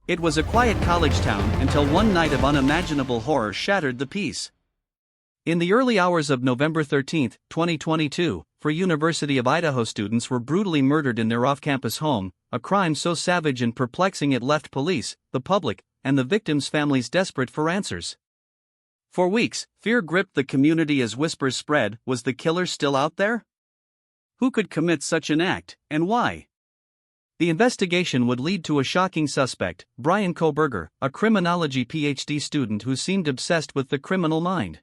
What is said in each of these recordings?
It was a quiet college town until one night of unimaginable horror shattered the peace. In the early hours of November 13, 2022, four University of Idaho students were brutally murdered in their off-campus home, a crime so savage and perplexing it left police, the public, and the victims' families desperate for answers. For weeks, fear gripped the community as whispers spread. Was the killer still out there? Who could commit such an act, and why? The investigation would lead to a shocking suspect, Bryan Kohberger, a criminology PhD student who seemed obsessed with the criminal mind.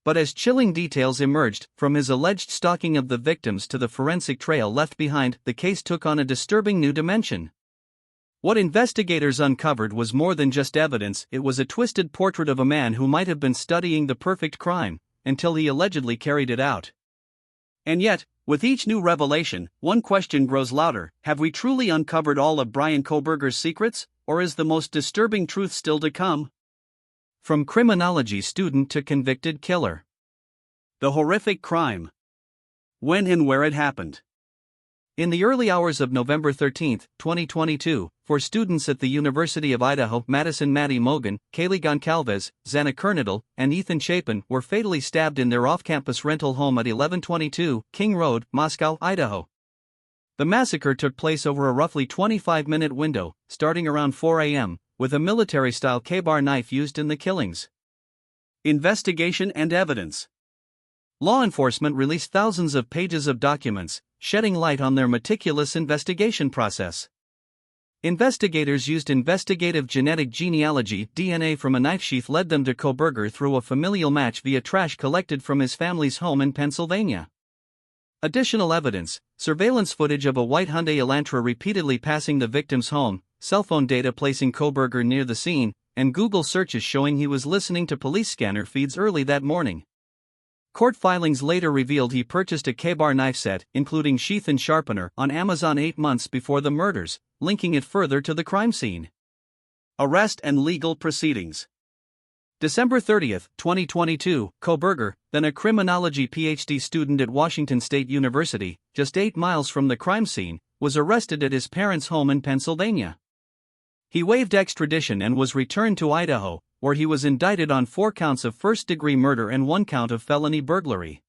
But as chilling details emerged, from his alleged stalking of the victims to the forensic trail left behind, the case took on a disturbing new dimension. What investigators uncovered was more than just evidence. It was a twisted portrait of a man who might have been studying the perfect crime, until he allegedly carried it out. And yet, with each new revelation, one question grows louder: have we truly uncovered all of Bryan Kohberger's secrets, or is the most disturbing truth still to come? From criminology student to convicted killer. The horrific crime. When and where it happened. In the early hours of November 13, 2022, four students at the University of Idaho, Madison Maddie Mogan, Kaylee Goncalves, Xana Kernadel, and Ethan Chapin, were fatally stabbed in their off-campus rental home at 1122 King Road, Moscow, Idaho. The massacre took place over a roughly 25-minute window, starting around 4 a.m., with a military-style K-bar knife used in the killings. Investigation and evidence. Law enforcement released thousands of pages of documents, shedding light on their meticulous investigation process. Investigators used investigative genetic genealogy. DNA from a knife sheath led them to Kohberger through a familial match via trash collected from his family's home in Pennsylvania. Additional evidence: surveillance footage of a white Hyundai Elantra repeatedly passing the victim's home, cell phone data placing Kohberger near the scene, and Google searches showing he was listening to police scanner feeds early that morning. Court filings later revealed he purchased a K-bar knife set, including sheath and sharpener, on Amazon 8 months before the murders, linking it further to the crime scene. Arrest and legal proceedings. December 30, 2022, Kohberger, then a criminology PhD student at Washington State University, just 8 miles from the crime scene, was arrested at his parents' home in Pennsylvania. He waived extradition and was returned to Idaho, where he was indicted on 4 counts of first-degree murder and 1 count of felony burglary.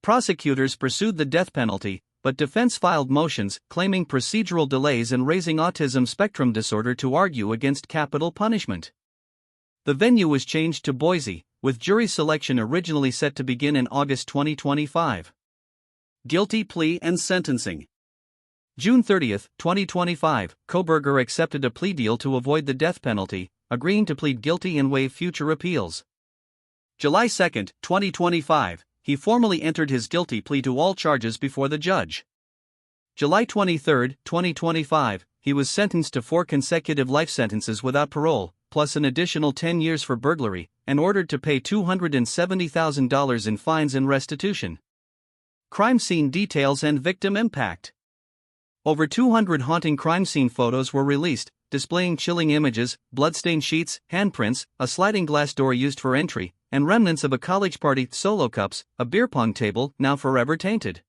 Prosecutors pursued the death penalty, but defense filed motions claiming procedural delays and raising autism spectrum disorder to argue against capital punishment. The venue was changed to Boise, with jury selection originally set to begin in August 2025. Guilty plea and sentencing. June 30, 2025, Kohberger accepted a plea deal to avoid the death penalty, agreeing to plead guilty and waive future appeals. July 2, 2025, he formally entered his guilty plea to all charges before the judge. July 23, 2025, he was sentenced to 4 consecutive life sentences without parole, plus an additional 10 years for burglary, and ordered to pay $270,000 in fines and restitution. Crime scene details and victim impact. Over 200 haunting crime scene photos were released, displaying chilling images, bloodstained sheets, handprints, a sliding glass door used for entry, and remnants of a college party, solo cups, a beer pong table, now forever tainted.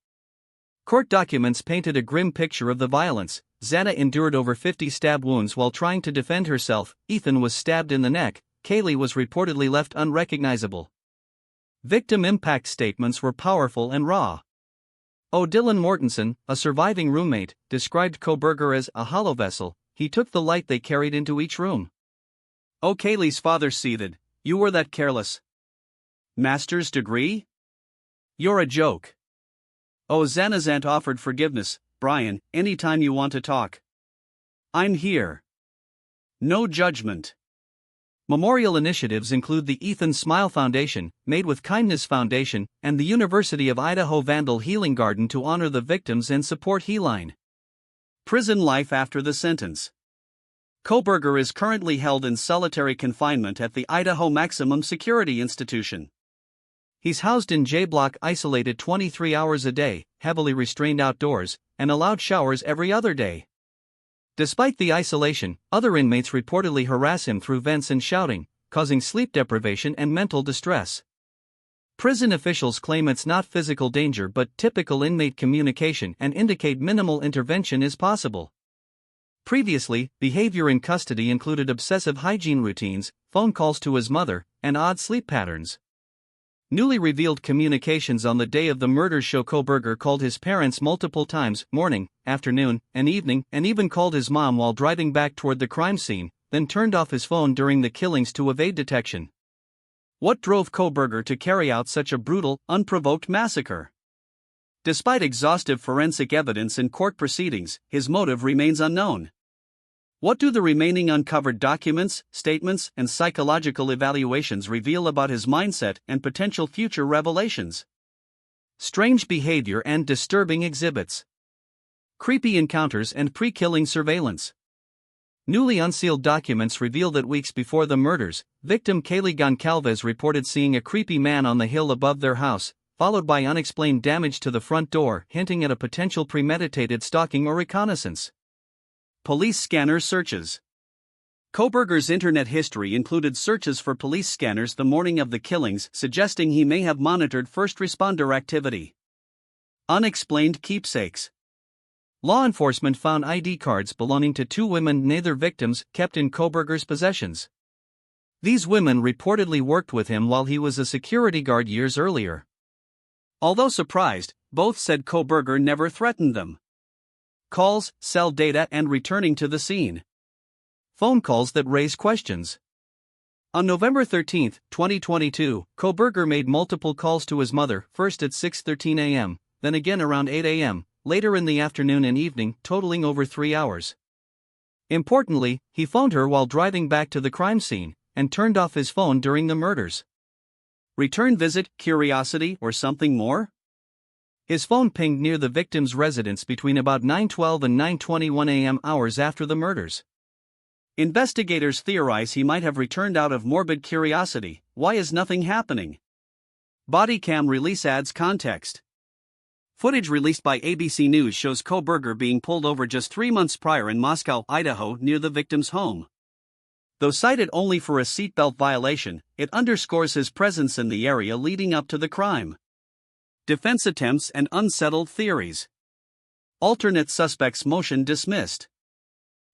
Court documents painted a grim picture of the violence. Xana endured over 50 stab wounds while trying to defend herself, Ethan was stabbed in the neck, Kaylee was reportedly left unrecognizable. Victim impact statements were powerful and raw. Dylan Mortensen, a surviving roommate, described Kohberger as a hollow vessel. He took the light they carried into each room. Kaylee's father seethed. You were that careless. Master's degree? You're a joke. Xana's aunt offered forgiveness. Bryan, anytime you want to talk. I'm here. No judgment. Memorial initiatives include the Ethan Smile Foundation, Made with Kindness Foundation, and the University of Idaho Vandal Healing Garden to honor the victims and support Healine. Prison life after the sentence. Kohberger is currently held in solitary confinement at the Idaho Maximum Security Institution. He's housed in J-block, isolated 23 hours a day, heavily restrained outdoors, and allowed showers every other day. Despite the isolation, other inmates reportedly harass him through vents and shouting, causing sleep deprivation and mental distress. Prison officials claim it's not physical danger but typical inmate communication and indicate minimal intervention is possible. Previously, behavior in custody included obsessive hygiene routines, phone calls to his mother, and odd sleep patterns. Newly revealed communications on the day of the murders show Kohberger called his parents multiple times, morning, afternoon, and evening, and even called his mom while driving back toward the crime scene, then turned off his phone during the killings to evade detection. What drove Kohberger to carry out such a brutal, unprovoked massacre? Despite exhaustive forensic evidence in court proceedings, his motive remains unknown. What do the remaining uncovered documents, statements, and psychological evaluations reveal about his mindset and potential future revelations? Strange behavior and disturbing exhibits. Creepy encounters and pre-killing surveillance. Newly unsealed documents reveal that weeks before the murders, victim Kaylee Goncalves reported seeing a creepy man on the hill above their house, followed by unexplained damage to the front door, hinting at a potential premeditated stalking or reconnaissance. Police scanner searches. Kohberger's internet history included searches for police scanners the morning of the killings, suggesting he may have monitored first responder activity. Unexplained keepsakes. Law enforcement found ID cards belonging to two women, neither victims, kept in Kohberger's possessions. These women reportedly worked with him while he was a security guard years earlier. Although surprised, both said Kohberger never threatened them. Calls, cell data, and returning to the scene. Phone calls that raise questions. On November 13, 2022, Kohberger made multiple calls to his mother, first at 6:13 a.m., then again around 8 a.m., later in the afternoon and evening, totaling over 3 hours. Importantly, he phoned her while driving back to the crime scene, and turned off his phone during the murders. Return visit, curiosity, or something more? His phone pinged near the victim's residence between about 9:12 and 9:21 a.m. hours after the murders. Investigators theorize he might have returned out of morbid curiosity. Why is nothing happening? Body cam release adds context. Footage released by ABC News shows Kohberger being pulled over just 3 months prior in Moscow, Idaho, near the victim's home. Though cited only for a seatbelt violation, it underscores his presence in the area leading up to the crime. Defense attempts and unsettled theories. Alternate suspects motion dismissed.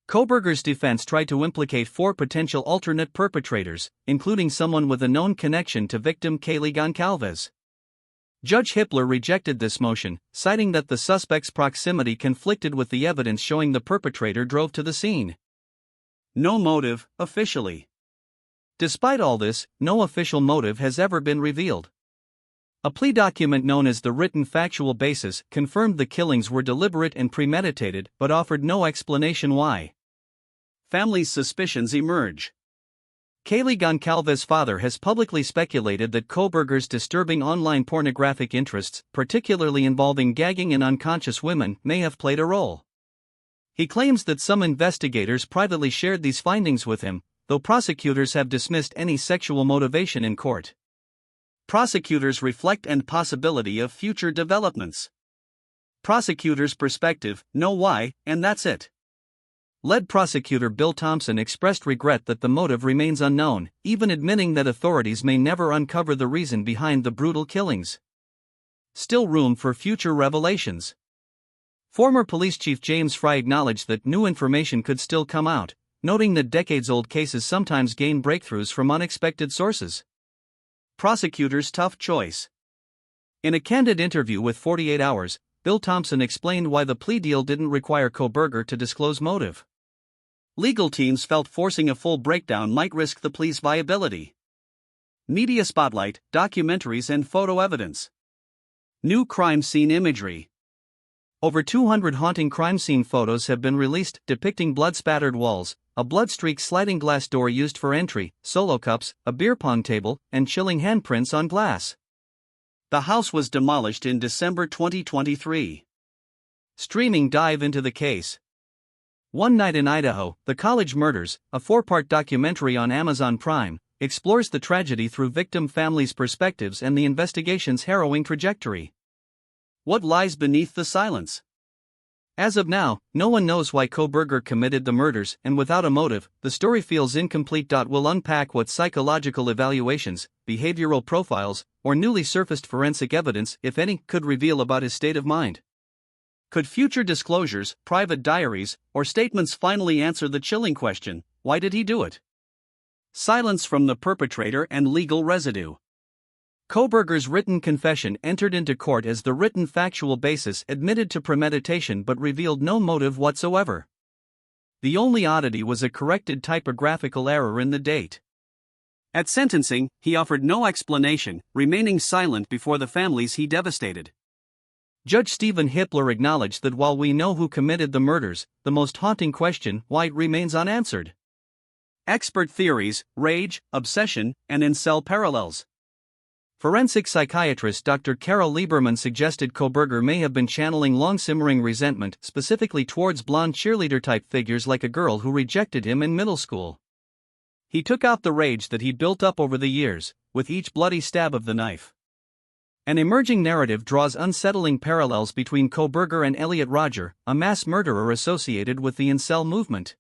Kohberger's defense tried to implicate 4 potential alternate perpetrators, including someone with a known connection to victim Kaylee Goncalves. Judge Hippler rejected this motion, citing that the suspect's proximity conflicted with the evidence showing the perpetrator drove to the scene. No motive, officially. Despite all this, no official motive has ever been revealed. A plea document known as the Written Factual Basis confirmed the killings were deliberate and premeditated but offered no explanation why. Family's suspicions emerge. Kaylee Goncalves' father has publicly speculated that Kohberger's disturbing online pornographic interests, particularly involving gagging and unconscious women, may have played a role. He claims that some investigators privately shared these findings with him, though prosecutors have dismissed any sexual motivation in court. Prosecutors reflect and possibility of future developments. Prosecutors' perspective, know why, and that's it. Lead prosecutor Bill Thompson expressed regret that the motive remains unknown, even admitting that authorities may never uncover the reason behind the brutal killings. Still room for future revelations. Former police chief James Fry acknowledged that new information could still come out, noting that decades-old cases sometimes gain breakthroughs from unexpected sources. Prosecutor's tough choice. In a candid interview with 48 Hours, Bill Thompson explained why the plea deal didn't require Kohberger to disclose motive. Legal teams felt forcing a full breakdown might risk the plea's viability. Media spotlight, documentaries and photo evidence. New crime scene imagery. Over 200 haunting crime scene photos have been released depicting blood-spattered walls, a blood-streaked sliding glass door used for entry, solo cups, a beer pong table, and chilling handprints on glass. The house was demolished in December 2023. Streaming dive into the case. One Night in Idaho, The College Murders, a 4-part documentary on Amazon Prime, explores the tragedy through victim families' perspectives and the investigation's harrowing trajectory. What lies beneath the silence? As of now, no one knows why Kohberger committed the murders, and without a motive, the story feels incomplete. We'll unpack what psychological evaluations, behavioral profiles, or newly surfaced forensic evidence, if any, could reveal about his state of mind. Could future disclosures, private diaries, or statements finally answer the chilling question, why did he do it? Silence from the perpetrator and legal residue. Kohberger's written confession entered into court as the written factual basis admitted to premeditation but revealed no motive whatsoever. The only oddity was a corrected typographical error in the date. At sentencing, he offered no explanation, remaining silent before the families he devastated. Judge Stephen Hippler acknowledged that while we know who committed the murders, the most haunting question, why, remains unanswered. Expert theories, rage, obsession, and incel parallels. Forensic psychiatrist Dr. Carol Lieberman suggested Kohberger may have been channeling long-simmering resentment specifically towards blonde cheerleader-type figures like a girl who rejected him in middle school. He took out the rage that he built up over the years, with each bloody stab of the knife. An emerging narrative draws unsettling parallels between Kohberger and Elliot Rodger, a mass murderer associated with the incel movement.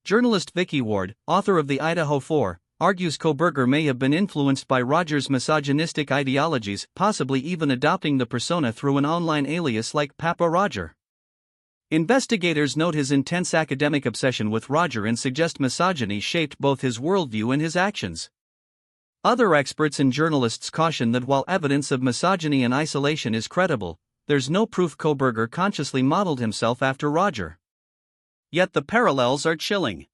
Journalist Vicky Ward, author of the Idaho 4, argues Kohberger may have been influenced by Rodger's misogynistic ideologies, possibly even adopting the persona through an online alias like Papa Rodger. Investigators note his intense academic obsession with Rodger and suggest misogyny shaped both his worldview and his actions. Other experts and journalists caution that while evidence of misogyny in isolation is credible, there's no proof Kohberger consciously modeled himself after Rodger. Yet the parallels are chilling.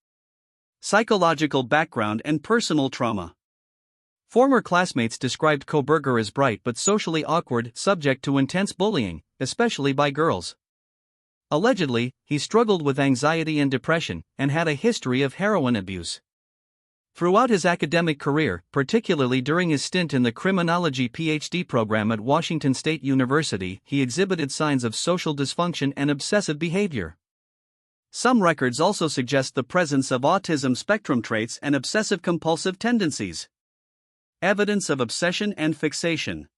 Psychological background and personal trauma. Former classmates described Kohberger as bright but socially awkward, subject to intense bullying, especially by girls. Allegedly, he struggled with anxiety and depression, and had a history of heroin abuse. Throughout his academic career, particularly during his stint in the criminology PhD program at Washington State University, he exhibited signs of social dysfunction and obsessive behavior. Some records also suggest the presence of autism spectrum traits and obsessive-compulsive tendencies. Evidence of obsession and fixation.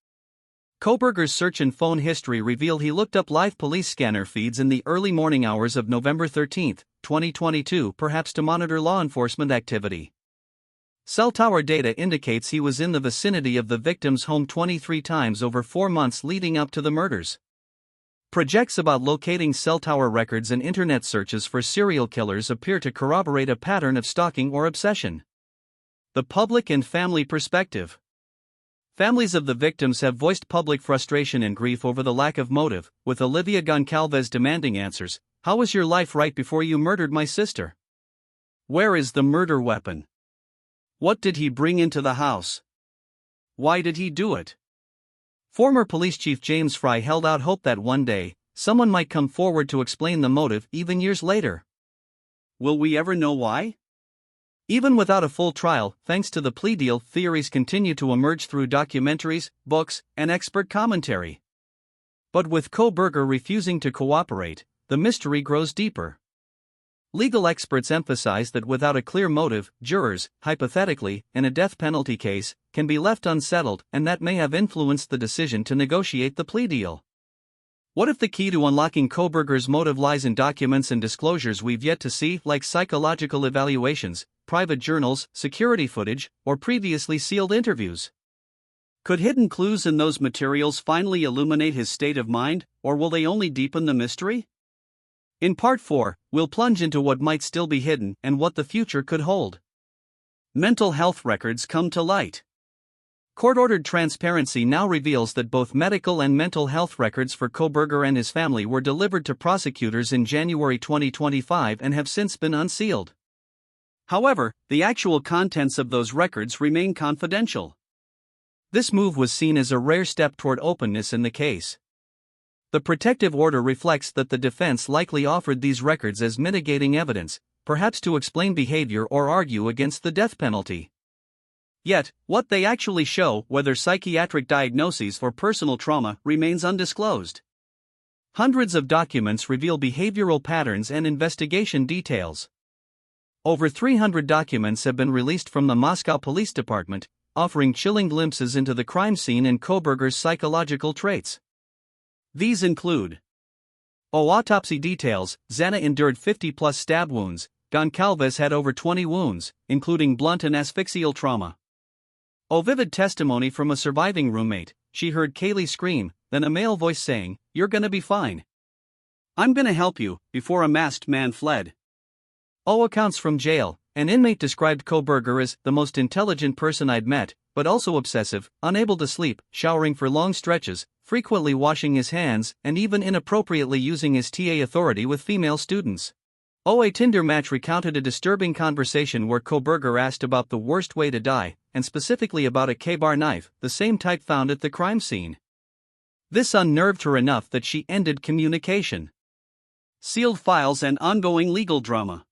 Kohberger's search and phone history revealed he looked up live police scanner feeds in the early morning hours of November 13, 2022, perhaps to monitor law enforcement activity. Cell tower data indicates he was in the vicinity of the victim's home 23 times over 4 months leading up to the murders. Projects about locating cell tower records and internet searches for serial killers appear to corroborate a pattern of stalking or obsession. The public and family perspective. Families of the victims have voiced public frustration and grief over the lack of motive, with Olivia Goncalves demanding answers. How was your life right before you murdered my sister? Where is the murder weapon? What did he bring into the house? Why did he do it? Former Police Chief James Fry held out hope that one day, someone might come forward to explain the motive even years later. Will we ever know why? Even without a full trial, thanks to the plea deal, theories continue to emerge through documentaries, books, and expert commentary. But with Kohberger refusing to cooperate, the mystery grows deeper. Legal experts emphasize that without a clear motive, jurors, hypothetically, in a death penalty case, can be left unsettled, and that may have influenced the decision to negotiate the plea deal. What if the key to unlocking Kohberger's motive lies in documents and disclosures we've yet to see, like psychological evaluations, private journals, security footage, or previously sealed interviews? Could hidden clues in those materials finally illuminate his state of mind, or will they only deepen the mystery? In Part 4, we'll plunge into what might still be hidden and what the future could hold. Mental health records come to light. Court-ordered transparency now reveals that both medical and mental health records for Kohberger and his family were delivered to prosecutors in January 2025 and have since been unsealed. However, the actual contents of those records remain confidential. This move was seen as a rare step toward openness in the case. The protective order reflects that the defense likely offered these records as mitigating evidence, perhaps to explain behavior or argue against the death penalty. Yet, what they actually show, whether psychiatric diagnoses or personal trauma, remains undisclosed. Hundreds of documents reveal behavioral patterns and investigation details. Over 300 documents have been released from the Moscow Police Department, offering chilling glimpses into the crime scene and Kohberger's psychological traits. These include autopsy details. Zana endured 50-plus stab wounds. Goncalves had over 20 wounds, including blunt and asphyxial trauma. Vivid testimony from a surviving roommate. She heard Kaylee scream, then a male voice saying, "You're gonna be fine." "I'm gonna help you," before a masked man fled. Accounts from jail. An inmate described Kohberger as the most intelligent person I'd met, but also obsessive, unable to sleep, showering for long stretches, frequently washing his hands, and even inappropriately using his TA authority with female students. A Tinder match recounted a disturbing conversation where Kohberger asked about the worst way to die, and specifically about a K-bar knife, the same type found at the crime scene. This unnerved her enough that she ended communication. Sealed files and ongoing legal drama.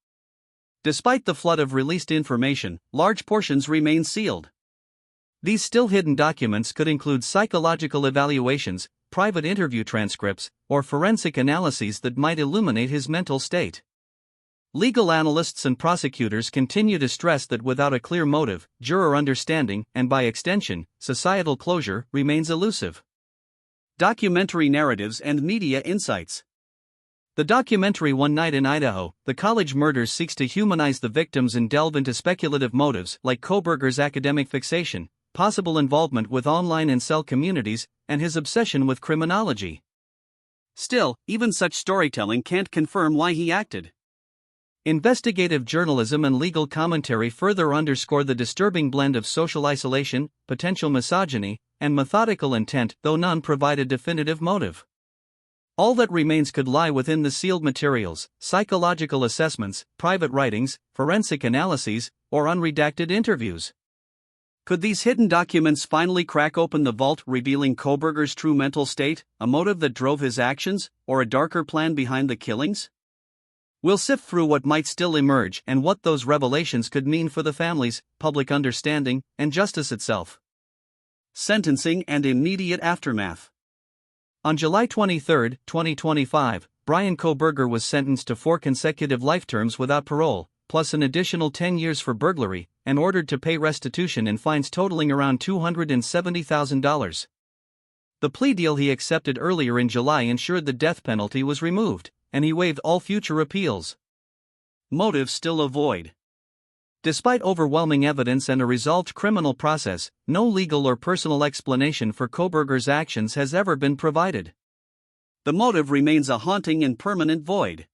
Despite the flood of released information, large portions remain sealed. These still hidden documents could include psychological evaluations, private interview transcripts, or forensic analyses that might illuminate his mental state. Legal analysts and prosecutors continue to stress that without a clear motive, juror understanding, and by extension, societal closure, remains elusive. Documentary narratives and media insights. The documentary One Night in Idaho, The College Murders seeks to humanize the victims and delve into speculative motives like Kohberger's academic fixation, possible involvement with online incel communities, and his obsession with criminology. Still, even such storytelling can't confirm why he acted. Investigative journalism and legal commentary further underscore the disturbing blend of social isolation, potential misogyny, and methodical intent, though none provide a definitive motive. All that remains could lie within the sealed materials, psychological assessments, private writings, forensic analyses, or unredacted interviews. Could these hidden documents finally crack open the vault, revealing Kohberger's true mental state, a motive that drove his actions, or a darker plan behind the killings? We'll sift through what might still emerge and what those revelations could mean for the families, public understanding, and justice itself. Sentencing and immediate aftermath. On July 23, 2025, Bryan Kohberger was sentenced to 4 consecutive life terms without parole, plus an additional 10 years for burglary, and ordered to pay restitution and fines totaling around $270,000. The plea deal he accepted earlier in July ensured the death penalty was removed, and he waived all future appeals. Motive still a void. Despite overwhelming evidence and a resolved criminal process, no legal or personal explanation for Kohberger's actions has ever been provided. The motive remains a haunting and permanent void.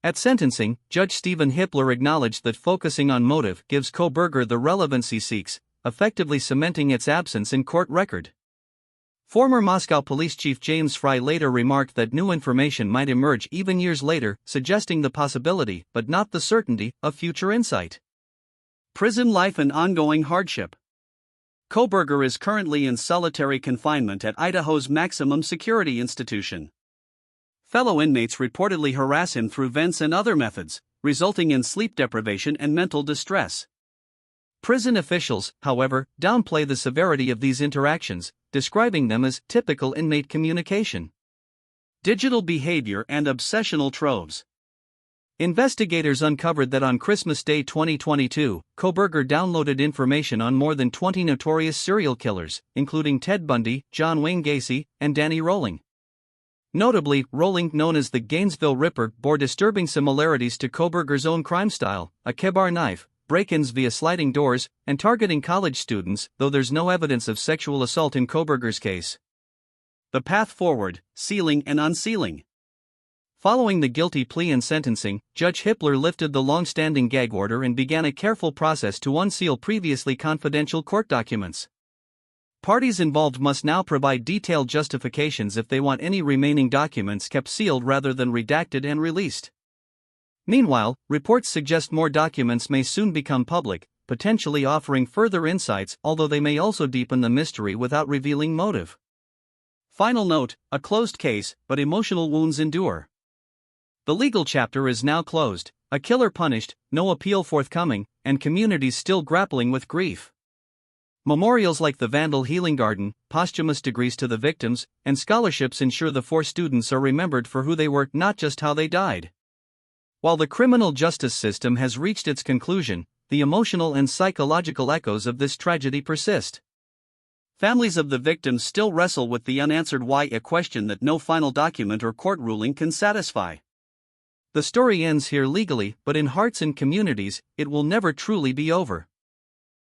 At sentencing, Judge Stephen Hippler acknowledged that focusing on motive gives Kohberger the relevance he seeks, effectively cementing its absence in court record. Former Moscow Police Chief James Fry later remarked that new information might emerge even years later, suggesting the possibility, but not the certainty, of future insight. Prison life and ongoing hardship. Kohberger is currently in solitary confinement at Idaho's maximum security institution. Fellow inmates reportedly harass him through vents and other methods, resulting in sleep deprivation and mental distress. Prison officials, however, downplay the severity of these interactions, describing them as typical inmate communication. Digital behavior and obsessional troves. Investigators uncovered that on Christmas Day 2022, Kohberger downloaded information on more than 20 notorious serial killers, including Ted Bundy, John Wayne Gacy, and Danny Rolling. Notably, Rolling, known as the Gainesville Ripper, bore disturbing similarities to Kohberger's own crime style, a K-bar knife, break-ins via sliding doors, and targeting college students, though there's no evidence of sexual assault in Kohberger's case. The path forward, sealing and unsealing. Following the guilty plea and sentencing, Judge Hippler lifted the long-standing gag order and began a careful process to unseal previously confidential court documents. Parties involved must now provide detailed justifications if they want any remaining documents kept sealed rather than redacted and released. Meanwhile, reports suggest more documents may soon become public, potentially offering further insights, although they may also deepen the mystery without revealing motive. Final note: a closed case, but emotional wounds endure. The legal chapter is now closed, a killer punished, no appeal forthcoming, and communities still grappling with grief. Memorials like the Vandal Healing Garden, posthumous degrees to the victims, and scholarships ensure the 4 students are remembered for who they were, not just how they died. While the criminal justice system has reached its conclusion, the emotional and psychological echoes of this tragedy persist. Families of the victims still wrestle with the unanswered why, a question that no final document or court ruling can satisfy. The story ends here legally, but in hearts and communities, it will never truly be over.